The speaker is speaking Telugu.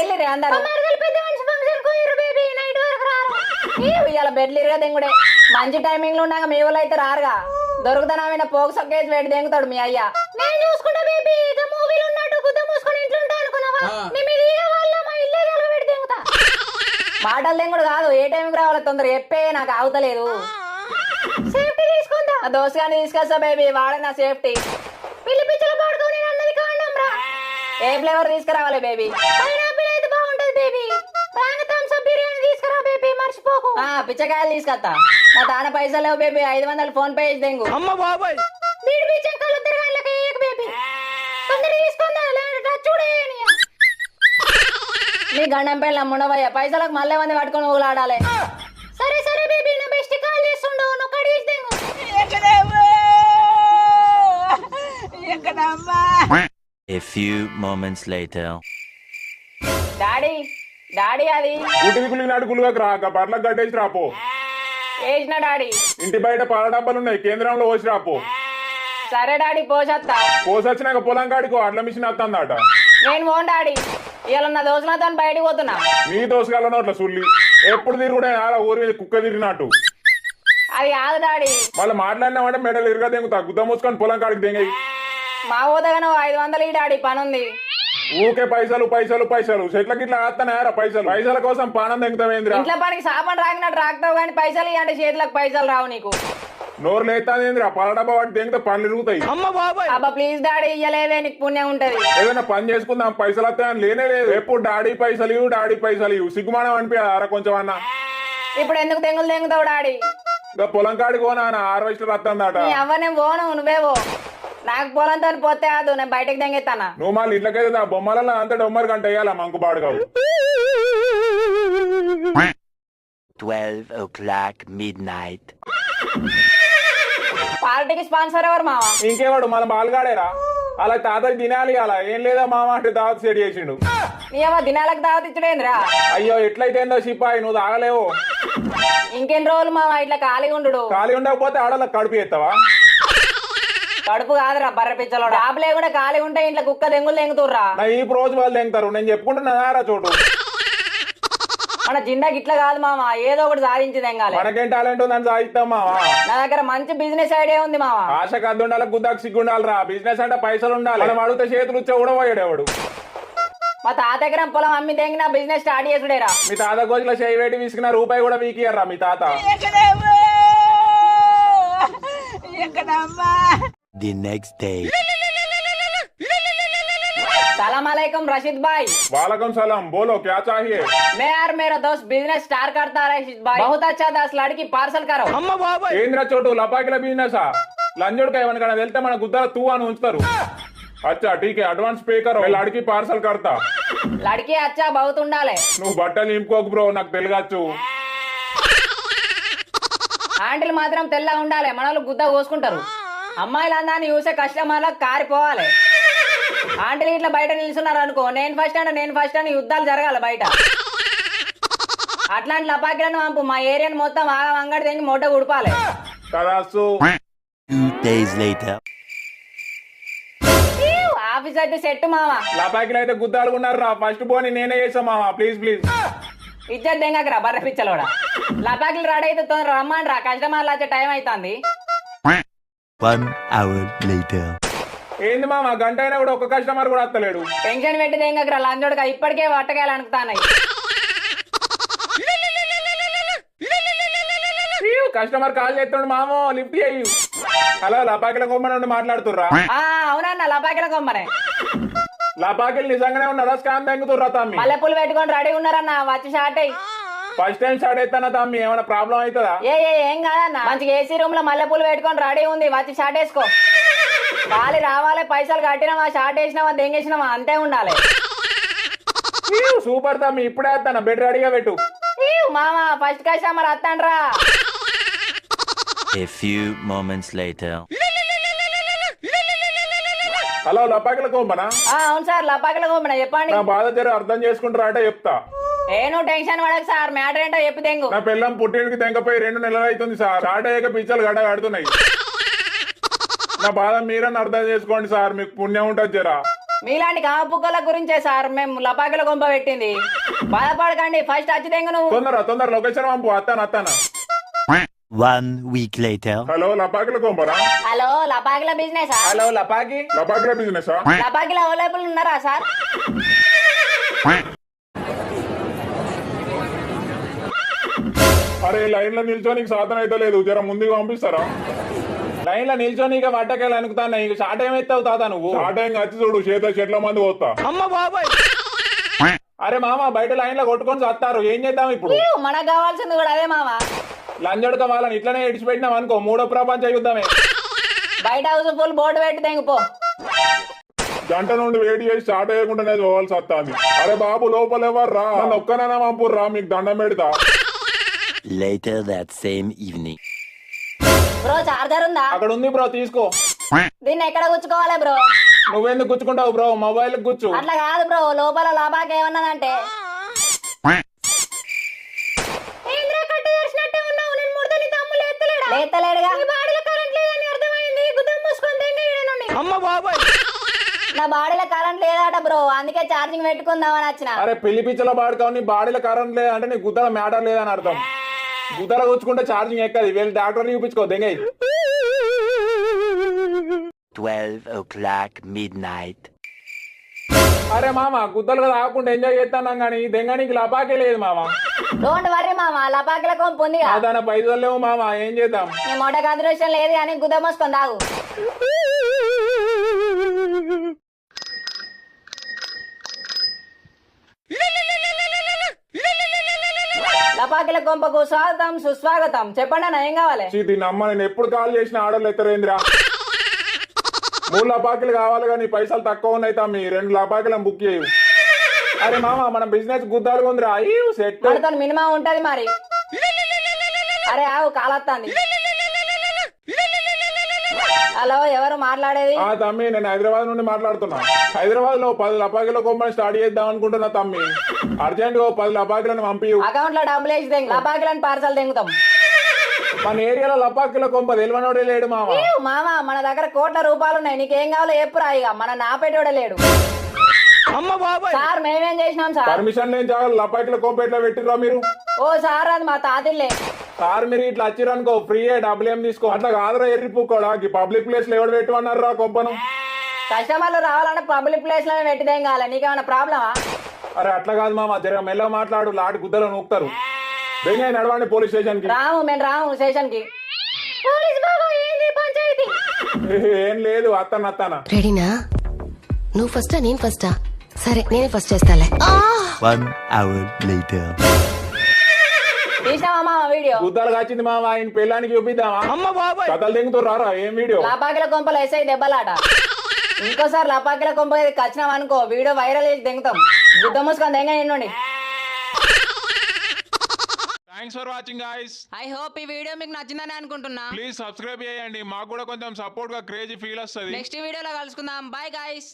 వెళ్ళిరే అందరూ ఇవాళ బెడ్లు ఇరగా దెంగుడే మంచి టైమింగ్ లో ఉన్నాక మీ వాళ్ళు అయితే రారుగా దొరుకుతానా పోగు సొక్కేసి పెట్టి దెంగుతాడు మీ అయ్యా. నేను చూసుకుంటా బేబీ ఇక మూవీలు ఉన్నట్టు గుద్ద మూసుకొని ఇంట్లో ఉంటా అనుకున్నావా? మా ఇల్లే పెట్టి దెంగుతా. మాటలు దెంగుడు కాదు, ఏ టైంకి రావాలి తొందర చెప్పే, నాకు ఆగుతలేదు. సేఫ్టీ తీసుకుందా దోస్త్ గాని తీసుకొస్తా బేబీ, వాడే నా సేఫ్టీ. పిల్లి పిచ్చలు పాడుకొని అన్నది కాండం రా. ఏ ఫ్లేవర్ తీసుకురావాలి బేబీ? పైనాపిల్ అయితే బాగుంటది బేబీ. థమ్స్అప్ బిర్యానీ తీసుకురా బేబీ, మర్చిపోకు. పిచ్చకాయలు తీసుకొస్తా. నా తాన పైసలు లేవు బేబీ, 500 ఫోన్ పే చేసి దెంగు. అమ్మ బాబాయ్ బీడి పిచ్చకాయలు ఉద్దరగాళ్ళకి బేబీ తొందర తీసుకుందా చూడే. నీ గండం పిల్ల మునవయ్య పైసలకు మళ్ళీ మంది పట్టుకొని ఊలాడాలి. సరే సరే బేబీ, నా బెస్ట్ కాల్ చేస్తుండు, నువ్వు కడిగేసి దెంగు. A few moments later. Daddy daddy అది గుటికి కులిగినాడు గులుగకు రాక బర్లకు కట్టేసి రాపో. వేసిన డాడీ. ఇంటి బయట పాల డబ్బాలు ఉన్నాయి, కేంద్రంలో పోసి రాపో. సరే డాడీ పోసత్తా. పోసొచ్చినాక పొలం కాడికో అడ్ల మిషన్ వస్తుందట. నేను పోను డాడీ, ఇవాళ నా దోస్తులతో బయటకు పోతున్నా. నీ దోసగాళ్ళను అట్లా సుల్లి ఎప్పుడు తిరుగుడే ఊరి మీద కుక్క తిరిగినట్టు. అది కాదు డాడీ. మళ్ళీ మాట్లాడినామంటే మెడలు ఇరుగా దెంగుతా, గుద్ద మూసుకొని పొలం కాడికి దెంగయి. మా ఊదగాను 500 ఈ డాడీ, పనుంది. ఊకే పైసలు పైసలు పైసలు చెట్లకి ఇట్లా ఆస్తానారా పైసలు? పైసల కోసం పానం దెంగుతావేంద్రా? ఇంట్లో పనికి సాపని రాకినట్టు రాకుతావు కానీ పైసలు ఇవ్వండి, చేతులకు పైసలు రావు నీకు. నోరు లేస్తానేంద్రా? పాల డబ్బా వాటి దెంగితే పనులు ఇరుగుతాయి. అమ్మ బాబాయ్ అబ్బా ప్లీజ్ డాడీ, ఇయ్యలేదే, నీకు పుణ్యం ఉంటది. ఏదైనా పని చేసుకుందాం, పైసలు వస్తాయని లేనే లేదు. ఎప్పుడు డాడీ పైసలు ఇవ్వు డాడీ పైసలు ఇవ్వు, సిగ్గుమానం అనిపించారా కొంచెం అన్న? ఇప్పుడు ఎందుకు తెంగులు తెంగుతావు డాడీ? ఇంకా పొలం కాడికి పోనా హార్వెస్టర్ వస్తుందట. నీ అవ్వ నేను పోను, నువ్వేవో. నాకు పొలంతో పోతే అదు, నేను బయటకు తెంగెత్తానా. నువ్వు మళ్ళీ ఇట్లకైతే ఆ బొమ్మలలో అంత డొమ్మరి గంట వేయాలా మంకు బాడుగావు. 12 o'clock midnight. పార్టీకి స్పాన్సర్ ఎవరు మావా? ఇంకేవాడు మన బాలుగాడేరా. అలా తాతకి తినాలి అలా ఏం లేదా మామ అంటే దావత్ సెట్ చేసిండు. నీ అవ్వ దినాలకు దావత్ ఇచ్చుడేంద్రా? అయ్యో ఎట్లయితేందో సిపాయి, నువ్వు తాగలేవు. ఇంకెన్ని రోజులు మావా ఇట్లా ఖాళీగా ఉండు? ఖాళీ ఉండకపోతే ఆడలకు కడుపు ఎత్తావా? కడుపు కాదురా బర్రె పిచ్చలో. డాబులే కూడా ఖాళీ ఉంటే ఇంట్లో కుక్క దెంగులు దెంగుతుర్రా. నా ఈ రోజు వాళ్ళు దెంగుతారు, నేను చెప్పుకుంటున్నారా చోటు. మన జిందాకి ఇట్లా కాదు మామ, ఏదో ఒకటి సాధించి దెంగాలి. మనకేం టాలెంట్ ఉందని సాధిస్తాం మావా. నా దగ్గర మంచి బిజినెస్ ఐడియా ఉంది మావా. ఆశకు అద్దు ఉండాలి, గుద్దాకు సిగ్గు ఉండాలిరా. బిజినెస్ అంటే పైసలు ఉండాలి. మనం అడిగితే చేతులు ఇచ్చే కూడా పోయాడేవాడు. మా తాత ఎకరం పొలం అమ్మి తెంగిన బిజినెస్ స్టార్ట్ చేసుడేరా. మీ తాత గోజులో చేయి వేటి విసికిన రూపాయి కూడా వీకియర్రా మీ తాత. The next day. सलाम अलैकुम रशीद भाई। वालेकुम सलाम, बोलो क्या चाहिए? मैं यार मेरा दोस्त बिजनेस स्टार्ट करता है रशीद भाई, बहुत अच्छा 10 लड़की पार्सल करो। అమ్మ బాబాయ్ ఏంద్రా చోటు లపాకిల బిజినెస్ లంజోడుకా ఏమన్నా వెళ్తే మన గుద్దల తూ అని ఉంచుతారు. అచ్చా ठीक है, అడ్వాన్స్ పే కరో, లడికి పార్సల్ కడతా. లడికి అచ్చా बहुत ఉండాలి. నువ్వు బట్టలు నింపుకోకు బ్రో, నాకు తెలుగచ్చు. ఆంటీలు మాత్రం తెల్లగా ఉండాలి, మనోళ్ళు గుద్ద కోసుకుంటారు. అమ్మాయిలు అందాన్ని చూసే కస్టమర్లకు కారిపోవాలి. ఆంటీలు ఇట్లా బయట నిల్చున్నారు అనుకో, నేను ఫస్ట్ అని యుద్ధాలు జరగాలి బయట. అట్లాంటి లపాకిలను పంపు, మా ఏరియాను మొత్తం ఆగం అంగడి తెంగి మొట్ట Gudipali. Kadasu 2 days later. Office అయితే సెట్ మావా. లపాకిలు అయితే గుద్దాలు ఉన్నారు రా, ఫస్ట్ పోని నేనే చేసా మావా, ప్లీజ్ ప్లీజ్. ఇచ్చేది దెంగకరా బర్రె పిచ్చలోడా. లపాకిలు రెడీ అయితే తొందర రమ్మని రా, కస్టమర్లు వచ్చే టైం అవుతుంది. 1 hour later. ఏంది మామ, గంట అయినా కూడా ఒక్క కస్టమర్ కూడా వస్తలేడు. టెన్షన్ పెట్టి దెంగకరా లంజోడుగా, ఇప్పటికే వట్టకాయలు అనుకుతాన్నాయి. కస్టమర్ కాల్ చేస్తుండు మామో, లిఫ్ట్ చేయు. హలో, లపాకిల కొమ్మ నుండి మాట్లాడుతుర్రా? అవునన్నా లపాకిల కొమ్మనే. లపాకిలు నిజంగానే ఉన్నారా, స్కామ్ తెంగుతుర్రా తమ్మి? మల్లెపూలు పెట్టుకొని రెడీ ఉన్నారన్నా, వచ్చి షార్ట్ అయ్యి. ఫస్ట్ టైం స్టార్ట్ అవుతానా తమ్మి, ఏమైనా ప్రాబ్లం అవుతుందా? ఏం కాదన్నా, మంచిగా ఏసీ రూమ్ లో మల్లెపూలు పెట్టుకొని రెడీ ఉంది, వచ్చి షార్ట్ వేసుకో. ఖాళీ రావాలి, పైసలు కట్టినావా, షార్ట్ వేసినావా, దెంగేసినావా, అంతే ఉండాలి. సూపర్ తమ్మి, ఇప్పుడే వస్తాను, బెడ్ రెడీగా పెట్టు. మామ ఫస్ట్ కస్టమర్ వస్తాండ్రా. A few moments later. Hello, లపాకిల కొమ్మనా? అవును సార్, లపాకిల కొమ్మన, చెప్పండి. నా బాధ జర అర్థం చేసుకుంటారా అంటే చెప్తా. నువ్వు టెన్షన్ పడకు సార్, మ్యాటర్ ఏంటో చెప్పి తెంగు. నా పిల్లం పుట్టినకి తెంకపోయి 2 నెలలు అవుతుంది సార్, స్టార్ట్ అయ్యాక పిచ్చలు గడ్డ కడుతున్నాయి. నా బాధ మీరని అర్థం చేసుకోండి సార్, మీకు పుణ్యం ఉంటుంది జరా. మీలాంటి కాపుకోల గురించే సార్ మేము లపాకిల కొంప పెట్టింది. బాధపడకండి, ఫస్ట్ వచ్చి తెంగు నువ్వు. తొందర లొకేషన్ పంపు. అత్తాను 1 week later. హలో లపాకిల కొంపరా? హలో లపాకిల బిజినెస్. హలో లపాకిల బిజినెస్. లపాకిల అవైలబుల్ ఉన్నారా సార్? అరే లైన్ లో నిల్చోనికి సాధన అయితే లేదు, జర ముందుగా పంపిస్తారా? లైన్ లో నిల్చొని ఇక వట్టకాయలు అనుకుతాను. ఇక షార్ట్ ఏం ఎత్తావు తాత నువ్వు? షార్ట్ ఏం వచ్చి చూడు, చెట్ల మంది పోతా. అమ్మ బాబాయ్. అరే మామ బయట లైన్ లో కొట్టుకొని వస్తారు, ఏం చేద్దాం ఇప్పుడు? మనకు కావాల్సింది కూడా అదే మామ. లంజడుక వాళ్ళని ఇట్లనే ఇడిచిపెట్టినాం అనుకో, మూడో ప్రపంచ యుద్ధమే. బయట హౌస్ ఫుల్ బోర్డు పెట్టి తెంగిపో. గంట నుండి వెయిట్ చేసి స్టార్ట్ అయ్యకుండానే పోవాల్సి వస్తుంది. అరే బాబు లోపల ఎవరు రా, నన్ను ఒక్కనైనా పంపుర్రా, మీకు దండం పెడతా. Later that same evening. Bro charger ఉందా? అక్కడ ఉంది బ్రో, తీసుకో. దీన్ని ఎక్కడ గుచ్చుకోవాలి బ్రో? నువ్వెందుకు గుచ్చుకుంటావు బ్రో? మొబైల్ గుచ్చు. అట్లా కాదు బ్రో, లోపల లాభాకి ఏమన్నదంటే లేతలేడుగా. అమ్మ బాబాయ్. నా బాడీలో కరెంట్ లేదట బ్రో, అందుకే ఛార్జింగ్ పెట్టుకుందామని వచ్చిన. అరే పెళ్లి పిచ్చల బాడుకావు, నీ బాడీలో కరెంట్ లేదంటే నీ గుద్దల మ్యాటర్ లేదని అర్థం. గుద్దల కూర్చుకుంటే ఛార్జింగ్ ఎక్కది, వెళ్ళి డాక్టర్ చూపించుకో దెంగై. 12 o'clock midnight. అరే మామ గుద్దలుగా తాగకుండా ఎంజాయ్ చేస్తాను కానీ దెంగనికి లపాకే లేదు మామ. డోంట్ వర్రీ మామ, లపాకిల కొంపు ఉంది. దాని పైసలు లేవు మామ, ఏం చేద్దాం? నీ మొట అదృష్టం లేదు కానీ గుద్ద మోసుకొని తాగు. లపాకిల కొంపకు స్వాగతం సుస్వాగతం. చెప్పండి అన్న, ఏం కావాలి? దీన్ని అమ్మ నేను ఎప్పుడు కాల్ చేసిన ఆర్డర్లు ఎత్తరేంద్రా. 3 లపాకిలు కావాలి కానీ పైసలు తక్కువ ఉన్నాయి తమ్మి, 2 లపాకిలను బుక్ చేయు. అరే మామ మన బిజినెస్ గుద్దాలుగా ఉందిరా. సెట్ మనతో మినిమం ఉంటది మరి. అరే ఆవు కాలత్తాంది. హలో ఎవరు మాట్లాడేది? తమ్మి నేను హైదరాబాద్ నుండి మాట్లాడుతున్నా. హైదరాబాద్ లో 10 లపాకిల కొంపని స్టార్ట్ చేద్దాం అనుకుంటున్నా తమ్మి. అర్జెంట్ గా 10 లపాకిలను పంపియు. అకౌంట్ లో డబ్బులు వేసి తెంగు. లపాకిలను పార్సల్ తెంగుతాం. మన ఏరియాలో లపాకిల కొంప తెలివనోడే లేడు మామ. మామ మన దగ్గర కోట్ల రూపాయలు ఉన్నాయి, నీకేం కావాలో ఎప్పుడు రాయిగా. మన నాపేటోడే లేడు. అమ్మ బాబాయ్. సార్ మేమేం చేసినాం సార్? పర్మిషన్ లేని జాగా లపాకిల కొంప ఎట్లా పెట్టిరా మీరు? ఓ సార్ అది మా తాతిల్లే. సార్ మీరు ఇట్లా వచ్చిరనుకో ఫ్రీ డబ్బులు ఏం తీసుకో. అట్లా కాదురా ఎర్రిపుకోడా, పబ్లిక్ ప్లేస్ లో ఎవడు పెట్టమన్నారు రా కొంపను? కస్టమర్లు రావాలంటే పబ్లిక్ ప్లేస్ లోనే పెట్టిదేం కావాలి, నీకేమైనా ప్రాబ్లమా? అరే అట్లా కాదు మామ, జర మెల్ల మాట్లాడు, లాటి గుద్దలో నూపుతారు. బెంగ నడవండి పోలీస్ స్టేషన్ కి. మేము రాము స్టేషన్ కి. పోలీస్ బాబా ఏంది పంచాయతీ? ఏం లేదు, అత్తన. రెడీనా? నువ్వు ఫస్టా నేను ఫస్టా? సరే నేనే ఫస్ట్ చేస్తాలే. 1 hour later. తీసినావా మామ వీడియో? గుద్దాలు కాచింది మామ, ఆయన పెళ్ళానికి చూపిద్దామా? అమ్మ బాబాయ్ కథలు దింగుతారు రారా. ఏం వీడియో? లపాకిల కొంపలు వేసాయి దెబ్బలాట. ఇంకోసారి లపాకిల కొంప కచ్చినాం అనుకో, వీడియో వైరల్ చేసి దెంగుతాం. గుద్ద మూసుకొని దెంగ నిండి. Thanks for watching guys. I hope ఈ వీడియో మీకు నచ్చిందని అనుకుంటున్నా. ప్లీజ్ సబ్స్క్రైబ్ చేయండి, మాకు కూడా కొంచెం సపోర్ట్ గా క్రేజీ ఫీల్ వస్తుంది. నెక్స్ట్ వీడియోలో కలుసుకుందాం. Bye guys.